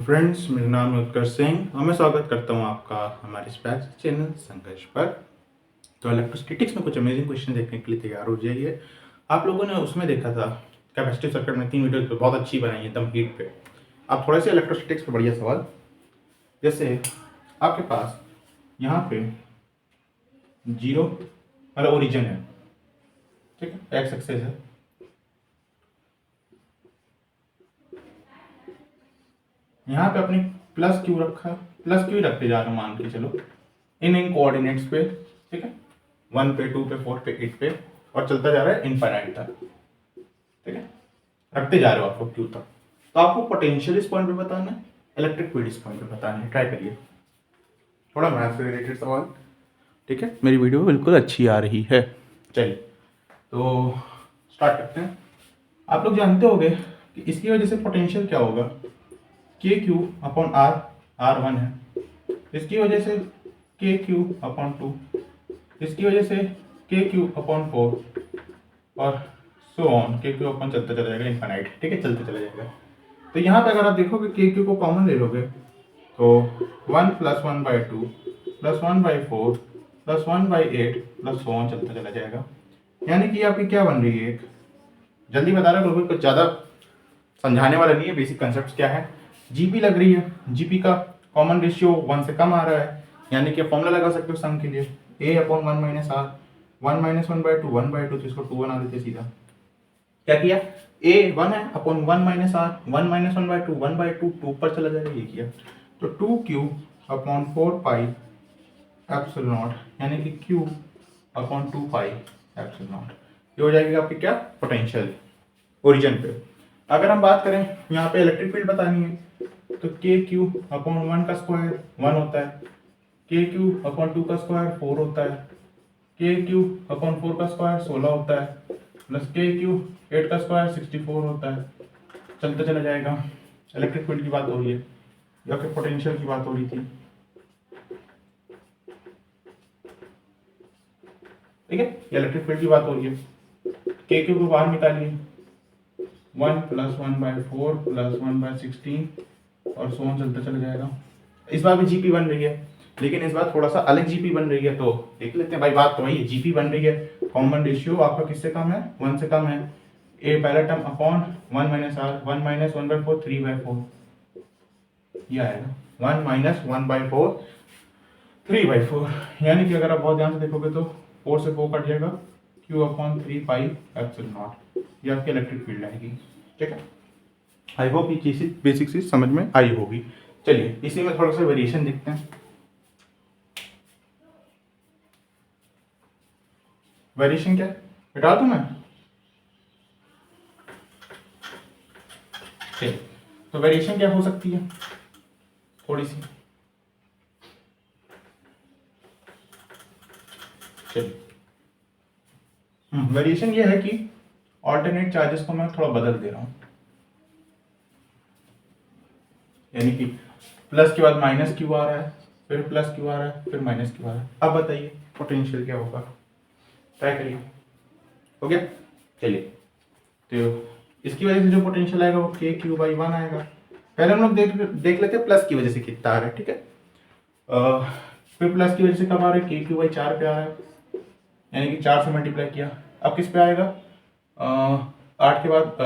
Friends, मेरा नाम है उत्कर्ष सिंह और मैं स्वागत करता हूँ आपका हमारे इस बैच चैनल संघर्ष पर। तो इलेक्ट्रोस्टैटिक्स में कुछ अमेजिंग क्वेश्चन देखने के लिए तैयार हो जाइए। आप लोगों ने उसमें देखा था कैपेसिटिव सर्किट में 3 वीडियो पे बहुत अच्छी बनाई है एकदम हीट पे। आप थोड़े से इलेक्ट्रोस्टैटिक्स पे बढ़िया सवाल, जैसे आपके पास यहाँ पे 0 मतलब ओरिजिन है, ठीक है, एक्स एक्सेस है, यहाँ पे अपने प्लस क्यू रखा, प्लस क्यू रखते जा रहा हूँ मान के चलो इन कोऑर्डिनेट्स पे, ठीक है, 1 पे 2 पे 4 पे 8 पे और चलता जा रहा है इनफाइनाइट तक, ठीक है, रखते जा रहे हो आपको क्यू तक। तो आपको पोटेंशियल इस पॉइंट पे बताना है, इलेक्ट्रिक फील्ड इस पॉइंट पे बताना है। ट्राई करिए, थोड़ा मैथ से रिलेटेड सवाल, ठीक है। मेरी वीडियो बिल्कुल अच्छी आ रही है। चलिए तो स्टार्ट करते हैं। आप लोग जानते होंगे कि इसकी वजह से पोटेंशियल क्या होगा, के Q upon R, R one है, इसकी वजह से के क्यू अपॉन 2, इसकी वजह से के क्यू अपॉन 4 और सो ऑन, के क्यू अपॉन चलता चला जाएगा इनफाइनाइट, ठीक है, चलते चला जाएगा। तो यहाँ पे अगर आप देखोगे के क्यू को कॉमन ले लोगे तो 1 + 1/2 + 1/4 + 1/8 + सो ऑन चलता चला जाएगा। यानी कि आपकी क्या बन रही है, एक जल्दी बता रहा हूँ, कुछ ज़्यादा समझाने वाला नहीं है, बेसिक कंसेप्ट क्या है। जीपी लग रही है, जीपी का कॉमन रेशियो 1 से कम आ रहा है, यानी कि फॉर्मूला लगा सकते हो सम के लिए, a/1 - r, 1 - 1/2 1/2, तो इसको 2 बना देते सीधा। क्या किया, a 1 है अपॉन 1 - r, 1 - 1/2 1/2, 2 पर चला जाएगा, ये किया। तो 2q upon 4 pi epsilon not, यानी कि q upon 2 pi epsilon not, ये हो जाएगी आपकी क्या, पोटेंशियल ओरिजिन पे। अगर हम बात करें यहाँ पे इलेक्ट्रिक फील्ड बतानी है तो के क्यू अपॉन 1 का स्क्वायर 1 होता है, के क्यू अपॉन 2 का स्क्वायर 4 होता है, के क्यू अपॉन 4 का स्क्वायर 16 होता है, प्लस के क्यू 8 का स्क्वायर 64 होता है, चलता चला जाएगा। इलेक्ट्रिक फील्ड की बात हो रही है या फिर पोटेंशियल की बात हो रही थी, ठीक है, इलेक्ट्रिक फील्ड की बात हो रही है। के क्यू को बाहर निकालिए, 1 + 1/4 + 1/16 और सो ऑन चलता चला जाएगा। इस बार भी जीपी बन रही है, लेकिन इस बार थोड़ा सा अलग जीपी बन रही है, तो देख लेते हैं भाई। बात तो वही है, जीपी बन रही है, कॉमन रेशियो आपका किससे कम है, 1 से कम है। ए पहला टर्म अपॉन 1 - r, 1 - 1/4 3/4, ये आएगा 1 - 1/4 3/4, यानी कि अगर आप बहुत ध्यान से देखोगे तो 4 से 4 कट जाएगा, q upon 3 pi epsilon not, ये आपकी इलेक्ट्रिक फील्ड आएगी, ठीक है। आई होप ये चीज़ बेसिक चीज समझ में आई होगी। चलिए इसी में थोड़ा सा वेरिएशन देखते हैं। वेरिएशन क्या हटा दूं मैं, ठीक, तो वेरिएशन क्या हो सकती है, थोड़ी सी, चलिए वेरिएशन ये है कि ऑल्टरनेट चार्जेस को मैं थोड़ा बदल दे रहा हूं, यानी कि प्लस के बाद माइनस क्यू आ रहा है, फिर प्लस क्यू आ रहा है, फिर माइनस क्यू आ रहा है। अब बताइए पोटेंशियल क्या होगा, ट्राई करिए। हो गया, चलिए तो इसकी वजह से जो पोटेंशियल आएगा वो के क्यू बाई 1 आएगा। पहले हम लोग देख लेते हैं प्लस की वजह से कितना आ रहा है, ठीक है। फिर प्लस की वजह से कब आ रहा है, के क्यू बाई 4 पे आ रहा है, यानी कि 4 से मल्टीप्लाई किया। अब किस पे आएगा, 8 के बाद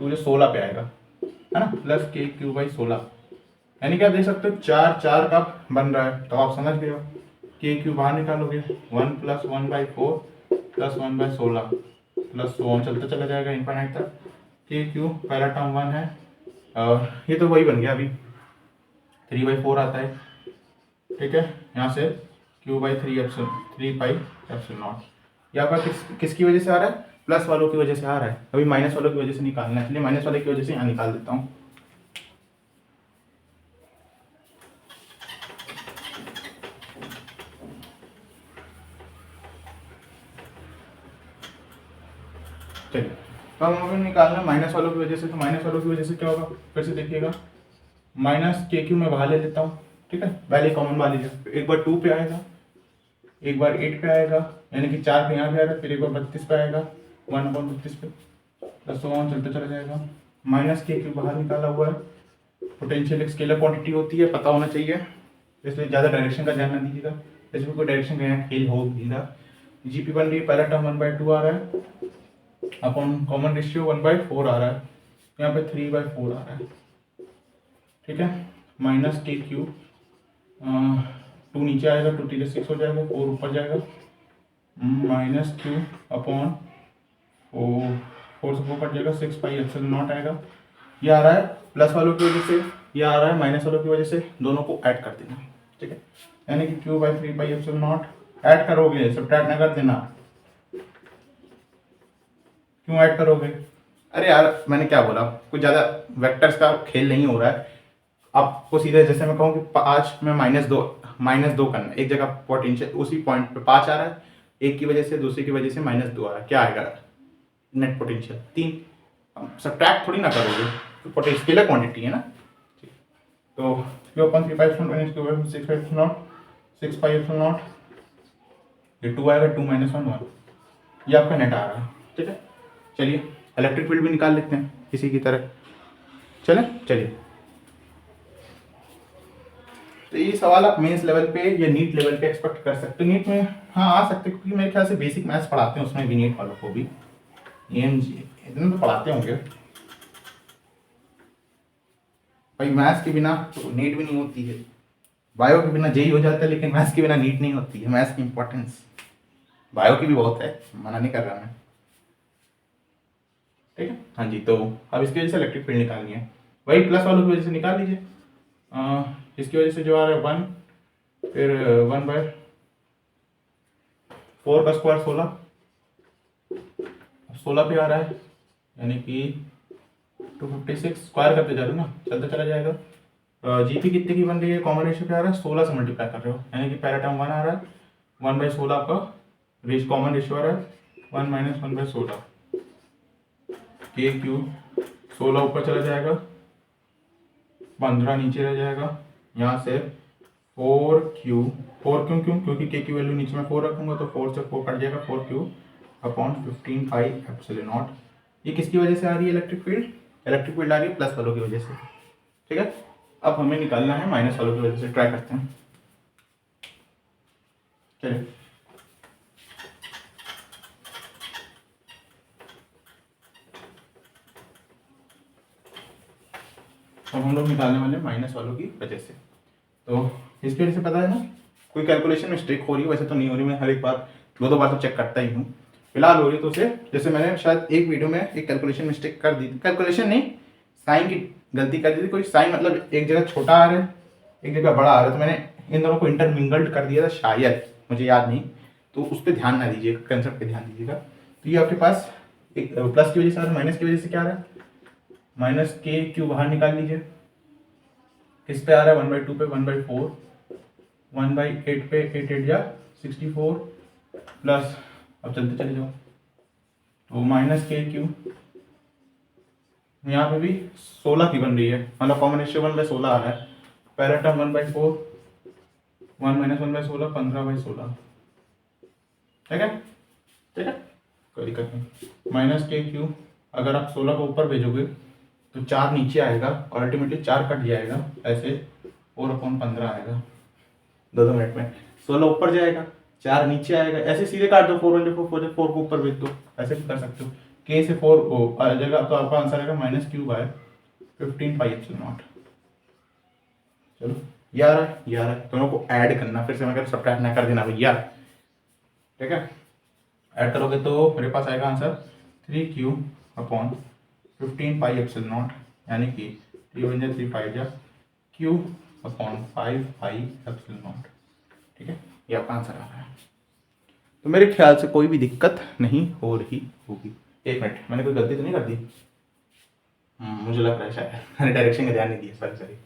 2 जो 16 पे आएगा, है ना, प्लस के क्यू बाई 16, यानी कि आप देख सकते हो 4 4 कब बन रहा है, तो आप समझ गए हो। के क्यू बाहर निकालोगे, 1 + 1/4 + 1/16 प्लस सो ऑन चलता चला जाएगा इनफाइनाइट तक। के क्यू पहला टर्म 1 है और ये तो वही बन गया, अभी 3/4 आता है, ठीक है। यहाँ से q/3 पाई एप्सिलॉन नॉट, यहाँ पर किसकी वजह से आ रहा है, प्लस वालों की वजह से आ रहा है, अभी माइनस वालों की वजह से निकालना है, इसलिए माइनस वाले की वजह से यहाँ निकाल देता हूँ। चलिए तो हम हमें निकालना माइनस वालों की वजह से, तो माइनस वालों की वजह से क्या होगा, फिर से देखिएगा, माइनस के क्यू में बाहर ले लेता हूँ, ठीक है, पहले कॉमन बाहर लीजिए, एक बार 2 पे आएगा, एक बार 8 पे आएगा, यानी कि 4 पे यहाँ पे आएगा, फिर एक बार 32 पे आएगा, 1/32 पे, प्लस सो ऑन चलता चला जाएगा। माइनस के क्यू बाहर निकाला हुआ है, पोटेंशियल एक स्केलर क्वांटिटी होती है, पता होना चाहिए, इसलिए ज़्यादा डायरेक्शन का ध्यान न दीजिएगा, इसमें कोई डायरेक्शन का खेल हो दीजिएगा। जीपी बन रही है, पहला टर्म 1/2 आ रहा है अपॉन कॉमन रेशियो 1/4 आ रहा है, यहाँ पे 3/4 आ रहा है, ठीक है। माइनस के क्यू, 2 नीचे आएगा, 2 3 6 हो जाएगा, 4 ऊपर जाएगा, माइनस क्यू अपॉन 4 से 4 कट जाएगा, 6πε0 आएगा। ये आ रहा है प्लस वालों की वजह से, ये आ रहा है माइनस वालों की वजह से, दोनों को ऐड कर देना, ठीक है। यानी कि q/3πε0 ऐड करोगे, सब्ट्रैक्ट ना कर देना। क्यों ऐड करोगे? अरे यार मैंने क्या बोला, कुछ ज़्यादा वेक्टर्स का खेल नहीं हो रहा है। आपको सीधे जैसे मैं कहूँ कि 5 में -2 करना, एक जगह पोटेंशियल उसी पॉइंट पे 5 आ रहा है, एक की वजह से, दूसरी की वजह से -2 आ रहा है, क्या आएगा नेट पोटेंशियल 3। सब्ट्रैक्ट थोड़ी ना करोगे, तो पोटेंशियल स्केलर क्वांटिटी है ना। तो q/3πε0 q/6πε0 6πε0, ये 2 आएगा, 2 - 1 1, ये आपका नेट आ रहा है, ठीक है। चलिए इलेक्ट्रिक फील्ड भी निकाल लेते हैं इसी की तरह, चलिए। तो ये सवाल आप मेंस लेवल पे या नीट लेवल पे एक्सपेक्ट कर सकते हो। नीट में हाँ आ सकते, क्योंकि मेरे ख्याल से बेसिक मैथ्स पढ़ाते हैं उसमें भी, नीट वालों को भी EMG इतना तो पढ़ाते होंगे भाई। मैथ्स के बिना तो नीट भी नहीं होती है, बायो के बिना जेई हो जाता है, लेकिन मैथ्स के बिना नीट नहीं होती है। मैथ्स की इंपॉर्टेंस बायो की भी बहुत है, मना नहीं कर रहा मैं, ठीक है। हाँ जी, तो अब इसकी वजह से इलेक्ट्रिक फील्ड निकालनी है, वही प्लस वालों की वजह से निकाल लीजिए। इसकी वजह से जो आ रहा है 1, फिर 1/4 का स्क्वायर 16 पे आ रहा है, यानी कि 256 स्क्वायर करते जा रहे हो ना, चलता चला जाएगा। जीपी कितने की बन रही है, कॉमन रेशियो क्या आ रहा है, 16 से मल्टीप्लाई कर रहे हो, यानी कि पहला टर्म 1 आ रहा है, 1/16 आपका कॉमन रेशियो आ रहा है, 1 - 1/16 के क्यू, 16 ऊपर चला जाएगा, 15 नीचे रह जाएगा, यहाँ से 4q, 4 क्योंकि के की वैल्यू नीचे में 4 रखूंगा, तो 4 से 4 कट जाएगा, 4q अपॉन 15πε0। ये किसकी वजह से आ रही है इलेक्ट्रिक फील्ड? इलेक्ट्रिक फील्ड आ रही है प्लस वालों की वजह से, ठीक है। अब हमें निकालना है माइनस वालों की वजह से, ट्राई करते हैं, चलिए। अब हम लोग निकालने वाले माइनस वालों की वजह से, तो इसकी वजह से पता है ना, कोई कैलकुलेशन मिस्टेक हो रही है, वैसे तो नहीं हो रही, मैं हर एक बार 2 बार तो चेक करता ही हूँ, फिलहाल हो रही तो उसे, जैसे मैंने शायद एक वीडियो में एक कैलकुलेशन मिस्टेक कर दी थी, कैलकुलेशन नहीं साइन की गलती कर दी थी, कोई साइन मतलब एक जगह छोटा आ रहा है, एक जगह बड़ा आ रहा है, तो मैंने इन दोनों को इंटरमिंगल्ड कर दिया था शायद, मुझे याद नहीं, तो उस पर ध्यान ना दीजिएगा, कंसेप्ट पे ध्यान दीजिएगा। तो ये आपके पास एक प्लस की वजह से आ रहा है, माइनस की वजह से क्या आ रहा है, -k बाहर निकाल लीजिए, किस पे आ रहा है, 1/2 पे 1/4, 1/8 पे 8 8 या 64 प्लस, अब चलते चले जाओ, तो -k, यहाँ पे भी 16 की बन रही है, मतलब कॉमन रेशियो 1/16 आ रहा है, पहला टर्म 1/4, 1 - 1/16 15/16, ठीक है, ठीक है, कोई दिक्कत नहीं। -k, अगर आप 16 को ऊपर भेजोगे तो 4 नीचे आएगा और अल्टीमेटली 4 कट जाएगा, ऐसे 4/15 आएगा, 2 मिनट में 16 ऊपर जाएगा, 4 नीचे आएगा, ऐसे सीधे काट दो, 4 को ऊपर भेज दो, ऐसे भी कर सकते हो, k से 4 आ जाएगा, तो आपका आंसर आएगा -q/15πε0। चलो ये आ रहा है, दोनों को ऐड करना, फिर से मैं सब्ट्रैक्ट ना कर देना भैया, ठीक है। ऐड करोगे तो मेरे पास आएगा आंसर 3q/15πε0, यानी कि 3 × 3 5 q/5πε0, ठीक है, ये आपका आंसर आ रहा है। तो मेरे ख्याल से कोई भी दिक्कत नहीं हो रही होगी। एक मिनट, मैंने कोई गलती तो नहीं कर दी? मुझे लग रहा है शायद मैंने डायरेक्शन का ध्यान नहीं दिया, सॉरी,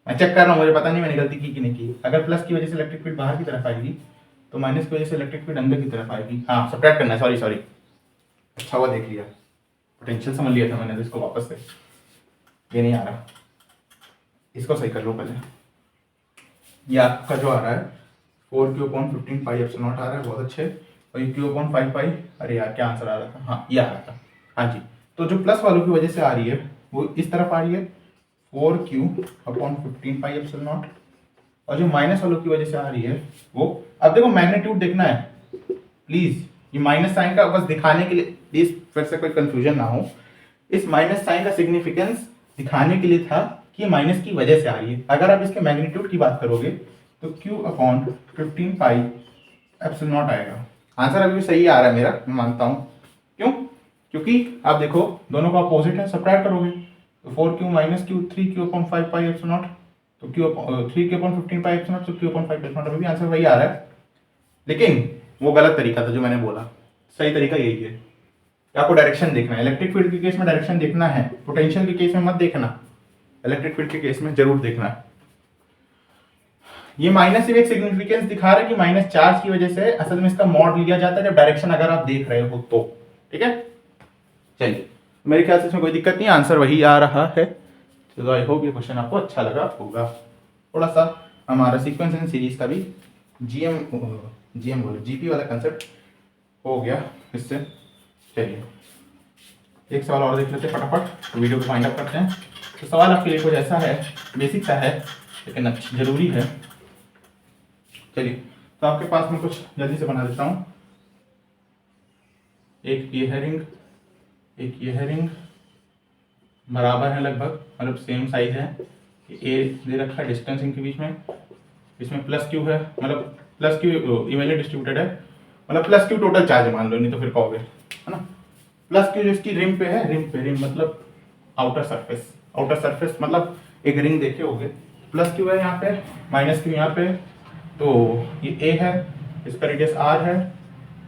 मैं चेक कर रहा हूँ, मुझे पता नहीं मैंने गलती की कि नहीं की। अगर प्लस की वजह से इलेक्ट्रिक फील्ड बाहर की तरफ आएगी, तो माइनस की वजह से इलेक्ट्रिक फील्ड अंदर की तरफ आएगी। हाँ, सब्ट्रैक्ट करना है, सॉरी, अच्छा हुआ देख लिया, पोटेंशियल समझ लिया था मैंने, तो इसको वापस से, ये नहीं आ रहा, इसको सही कर लो पहले। ये आपका जो आ रहा है 4q/15πε0 आ रहा है, बहुत अच्छे, और ये q/5π, अरे यार क्या आंसर आ रहा था, हाँ ये आ रहा था, हाँ जी। तो जो प्लस वालों की वजह से आ रही है वो इस तरफ आ रही है, 4q/15πε0, और जो माइनस वालों की वजह से आ रही है वो, अब देखो मैग्नीट्यूड देखना है प्लीज, ये माइनस साइन का बस दिखाने के लिए, प्लीज फिर से कोई कंफ्यूजन ना हो, इस माइनस साइन का सिग्निफिकेंस दिखाने के लिए था कि ये माइनस की वजह से आ रही है। अगर आप इसके मैग्नीट्यूड की बात करोगे तो q/15πε0 आएगा। आंसर अभी भी सही आ रहा है मेरा, मैं मानता हूँ। क्यों? क्योंकि आप देखो दोनों का अपोजिट है, सब्ट्रैक्ट करोगे तो 4q - q 3q/5πε0, तो q 3q/15πε0, तो q/5ε0, अभी भी आंसर वही आ रहा है। लेकिन वो गलत तरीका था जो मैंने बोला, सही तरीका यही है। आपको डायरेक्शन देखना है, इलेक्ट्रिक फील्ड के केस में डायरेक्शन देखना है, पोटेंशियल के केस में मत देखना, इलेक्ट्रिक फील्ड के केस में जरूर देखना है। ये माइनस सिर्फ एक सिग्निफिकेंस दिखा रहा है कि माइनस चार्ज की वजह से असल में इसका मॉड लिया जाता है जब डायरेक्शन अगर आप देख रहे हो तो। ठीक है, चलिए मेरे ख्याल से इसमें कोई दिक्कत नहीं, आंसर वही आ रहा है। तो आई होप ये क्वेश्चन आपको अच्छा लगा होगा। थोड़ा सा हमारा सीक्वेंस एंड सीरीज का भी जीएम बोले जीपी वाला कंसेप्ट हो गया इससे। चलिए एक सवाल और देख लेते हैं फटाफट, तो वीडियो को फाइंड अप करते हैं। तो सवाल आपके लिए कुछ ऐसा है, बेसिक सा है लेकिन जरूरी है। चलिए तो आपके पास में कुछ जल्दी से बना देता हूँ। एक ये है रिंग, एक ये है रिंग, बराबर है लगभग, मतलब सेम साइज है। ए दे रखा है डिस्टेंस इनके बीच में, इसमें प्लस क्यू है, मतलब प्लस क्यू इवनली डिस्ट्रीब्यूटेड है, मतलब प्लस क्यू टोटल चार्ज मान लो, नहीं तो फिर कहोगे है ना। प्लस क्यू जो इसकी रिंग पे है, रिंग मतलब आउटर सरफेस, आउटर सरफेस मतलब एक रिंग देखे होगे, प्लस क्यू है यहाँ पे, माइनस क्यू यहाँ पे, तो ये ए है, इसका रेडियस आर है,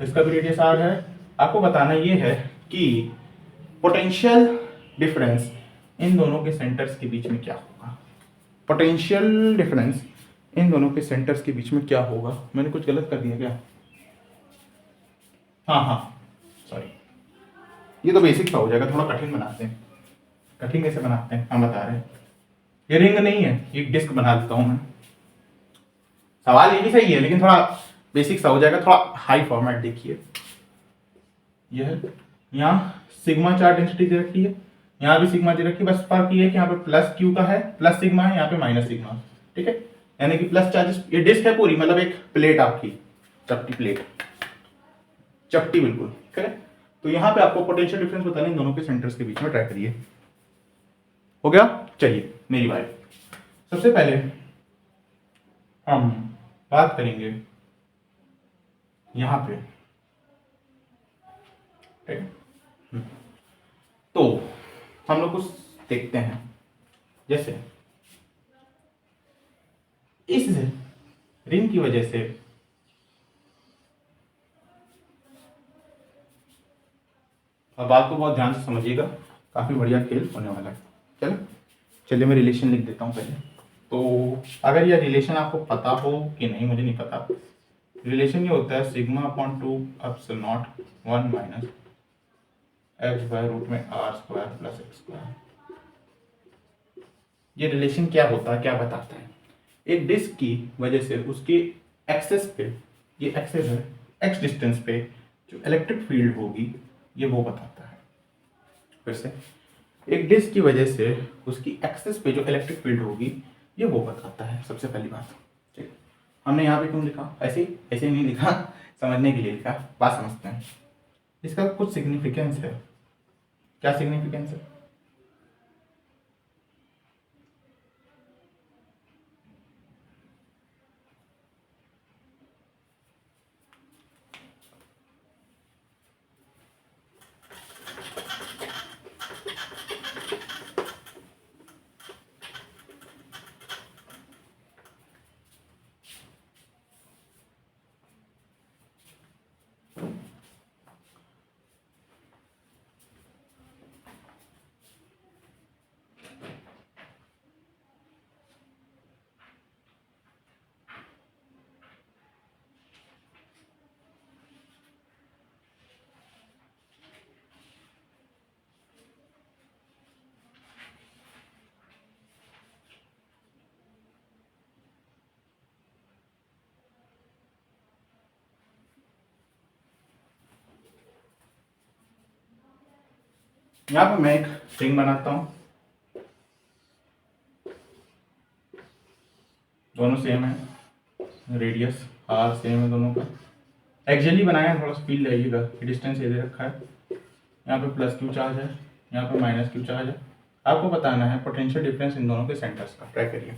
इसका भी रेडियस आर है। आपको बताना ये है कि पोटेंशियल डिफरेंस इन दोनों के सेंटर्स के बीच में क्या होगा, पोटेंशियल डिफरेंस इन दोनों के सेंटर्स के बीच में क्या होगा। मैंने कुछ गलत कर दिया क्या? हाँ सॉरी, ये तो बेसिक सा हो जाएगा, थोड़ा कठिन बनाते हैं। कठिन कैसे बनाते हैं हम बता रहे हैं। ये रिंग नहीं है, एक डिस्क बना देता हूं मैं। सवाल ये भी सही है लेकिन थोड़ा बेसिक सा हो जाएगा, थोड़ा हाई फॉर्मेट देखिए। यह यहाँ सिग्मा चार्ज डेंसिटी दे रखी है, यहाँ भी सिग्मा दे रखी है, बस फर्क ये है कि यहाँ पे प्लस क्यू का है, प्लस सिग्मा है, यहाँ पे माइनस सिग्मा। ठीक है, यानी कि प्लस चार्जेस, ये डिस्क है पूरी, मतलब एक प्लेट आपकी, चपटी प्लेट, चपटी बिल्कुल करेक्ट। तो यहाँ पे आपको पोटेंशियल डिफरेंस बताना इन दोनों के सेंटर्स के बीच में, ट्राई करिए। हो गया? चलिए मेरी बात, सबसे पहले हम बात करेंगे यहां पे। ठीक है, तो हम लोग कुछ देखते हैं, जैसे इस रिंग की वजह से अब बात को बहुत ध्यान से समझिएगा, काफी बढ़िया खेल होने वाला है। चलिए मैं रिलेशन लिख देता हूं पहले। तो अगर यह रिलेशन आपको पता हो कि नहीं मुझे नहीं पता, रिलेशन ये होता है σ/2ε0 1 माइनस x/√r² + x²। ये रिलेशन क्या होता है, क्या बताता है? एक डिस्क की वजह से उसकी एक्सेस पे, ये एक्सेस है, एक्स डिस्टेंस पे जो इलेक्ट्रिक फील्ड होगी ये वो बताता है। फिर से, एक डिस्क की वजह से उसकी एक्सेस पे जो इलेक्ट्रिक फील्ड होगी ये वो बताता है, सबसे पहली बात। ठीक, हमने यहाँ पे क्यों लिखा, ऐसे नहीं लिखा, समझने के लिए लिखा, बात समझते हैं। इसका कुछ सिग्निफिकेंस है। क्या सिग्निफिकेंस है? यहाँ पे मैं एक रिंग बनाता हूँ, दोनों सेम है, रेडियस आर सेम है दोनों का। एक्चुअली बनाया है, थोड़ा सा फील लगाइएगा कि डिस्टेंस ये दे रखा है, यहाँ पे प्लस क्यू चार्ज है, यहाँ पे माइनस क्यू चार्ज है। आपको बताना है पोटेंशियल डिफरेंस इन दोनों के सेंटर्स का। ट्राई करिए,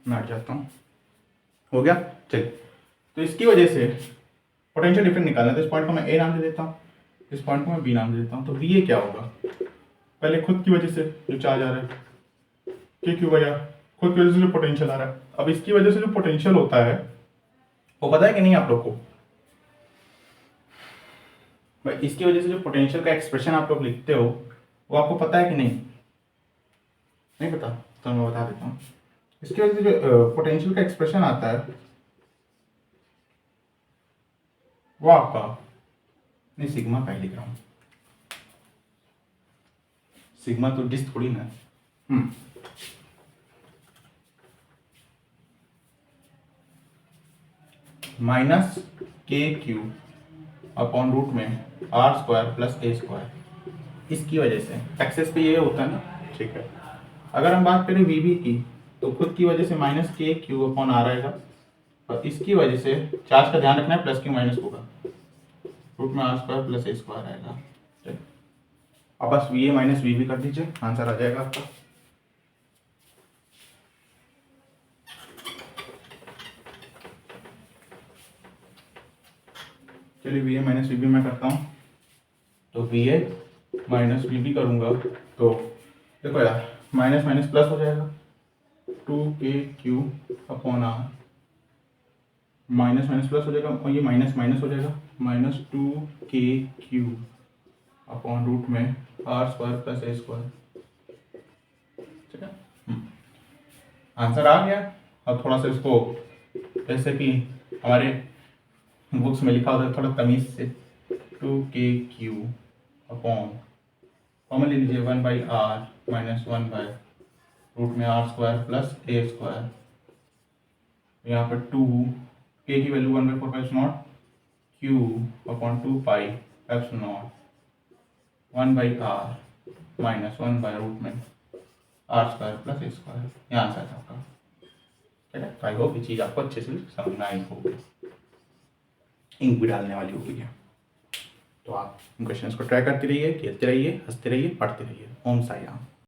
मैं हट जाता हूँ। हो गया, चलिए। तो इसकी वजह से पोटेंशियल डिफरेंस निकालना है, तो इस पॉइंट को मैं ए नाम दे देता हूँ, इस पॉइंट को मैं बी नाम दे देता हूँ। तो वी ए क्या होगा, पहले खुद की वजह से जो चार्ज आ रहा है, के क्यू वजह, खुद की वजह से जो पोटेंशियल आ रहा है। अब इसकी वजह से जो पोटेंशियल होता है वो पता है कि नहीं आप लोग को? भाई इसकी वजह से जो पोटेंशियल का एक्सप्रेशन आप लोग लिखते हो वो आपको पता है कि नहीं? नहीं पता? तो मैं बता देता हूँ। इसकी वजह से जो पोटेंशियल का एक्सप्रेशन आता है वो आपका, नहीं सिग्मा का ही लिख रहा हूँ, सिग्मा तो डिस थोड़ी ना। माइनस के क्यू अपॉन रूट में R square plus A square. इसकी वजह से एक्सेस पे ये होता है ना, ठीक है। अगर हम बात करें वी बी की, तो खुद की वजह से माइनस के क्यू अपॉन आर आएगा, और इसकी वजह से चार्ज का ध्यान रखना है, प्लस क्यू माइनस होगा, रूट में R square plus A square आएगा। ठीक, अब बस V A minus V B कर दीजिए, आंसर आ जाएगा आपका। चलिए V A minus V B मैं करता हूँ। तो V A minus V B करूँगा तो देखो यार, माइनस माइनस प्लस हो जाएगा, 2k Q upon R, minus minus plus हो जाएगा और ये माइनस माइनस हो जाएगा, minus 2k Q upon root में R square plus A square. ठीक है, आंसर आ गया। अब थोड़ा सा इसको जैसे कि हमारे बुक्स में लिखा होता है थोड़ा तमीज से, 2k क्यू अपॉन कॉमन ले लीजिए 1/r माइनस 1/ रूट में R square plus A square. यहाँ पर 2 k की value 1/4 epsilon Q upon 2 pi epsilon 1/r minus 1/ root में R square plus A square. ये आंसर है आपका। ठीक है, आई होप ये चीज़ आपको अच्छे से समझ में आई होगी, इंक भी डालने वाली होगी। तो आप क्वेश्चंस को ट्राई करते रहिए, खेलते रहिए, हंसते रहिए, पढ़ते रहिए। ओम साई राम।